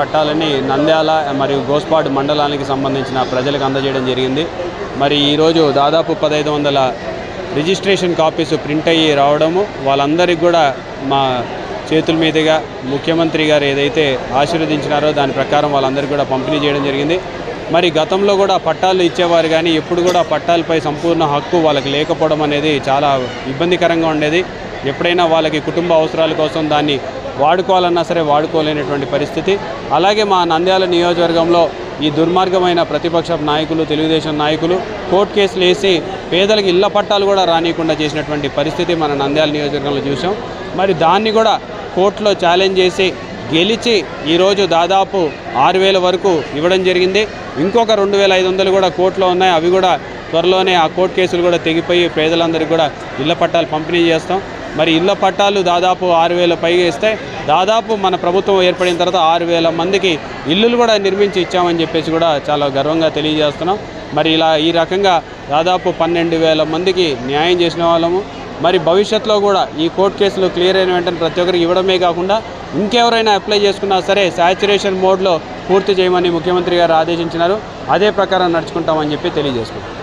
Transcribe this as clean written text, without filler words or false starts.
పట్టాలని నంద్యాల మరియు గోస్పాడు మండలానికి సంబంధించిన ప్రజలకు అందజేయడం జరిగింది. మరి ఈరోజు దాదాపు 1500 రిజిస్ట్రేషన్ కాపీస్ ప్రింట్ అయ్యి రావడము, వాళ్ళందరికీ కూడా మా చేతుల మీదుగా ముఖ్యమంత్రి గారు ఏదైతే ఆశీర్వదించినారో దాని ప్రకారం వాళ్ళందరికీ కూడా పంపిణీ చేయడం జరిగింది. మరి గతంలో కూడా పట్టాలు ఇచ్చేవారు కానీ ఎప్పుడు కూడా పట్టాలపై సంపూర్ణ హక్కు వాళ్ళకి లేకపోవడం అనేది చాలా ఇబ్బందికరంగా ఉండేది. ఎప్పుడైనా వాళ్ళకి కుటుంబ అవసరాల కోసం దాన్ని వాడుకోవాలన్నా సరే వాడుకోలేనటువంటి పరిస్థితి. అలాగే మా నంద్యాల నియోజకవర్గంలో ఈ దుర్మార్గమైన ప్రతిపక్ష నాయకులు, తెలుగుదేశం నాయకులు కోర్టు కేసులు వేసి పేదలకు ఇళ్ల పట్టాలు కూడా రానియకుండా చేసినటువంటి పరిస్థితి మన నంద్యాల నియోజకవర్గంలో చూసాం. మరి దాన్ని కూడా కోర్టులో ఛాలెంజ్ చేసి గెలిచి ఈరోజు దాదాపు 6000 వరకు ఇవ్వడం జరిగింది. ఇంకొక 2500 కూడా కోర్టులో ఉన్నాయి. అవి కూడా త్వరలోనే ఆ కోర్టు కేసులు కూడా తెగిపోయి పేదలందరికీ కూడా ఇళ్ల పట్టాలు పంపిణీ చేస్తాం. మరి ఇళ్ల పట్టాలు దాదాపు 6000 పైగా ఇస్తే దాదాపు మన ప్రభుత్వం ఏర్పడిన తర్వాత 6000 మందికి ఇల్లులు కూడా నిర్మించి ఇచ్చామని చెప్పేసి కూడా చాలా గర్వంగా తెలియజేస్తున్నాం. మరి ఈ రకంగా దాదాపు 12,000 మందికి న్యాయం చేసిన వాళ్ళము. మరి భవిష్యత్తులో కూడా ఈ కోర్టు కేసులు క్లియర్ అయిన వెంటనే ప్రతి ఒక్కరికి ఇవ్వడమే కాకుండా ఇంకెవరైనా అప్లై చేసుకున్నా సరే శాచ్యురేషన్ మోడ్లో పూర్తి చేయమని ముఖ్యమంత్రి గారు ఆదేశించినారు. అదే ప్రకారం నడుచుకుంటామని చెప్పి తెలియజేసుకుంటాం.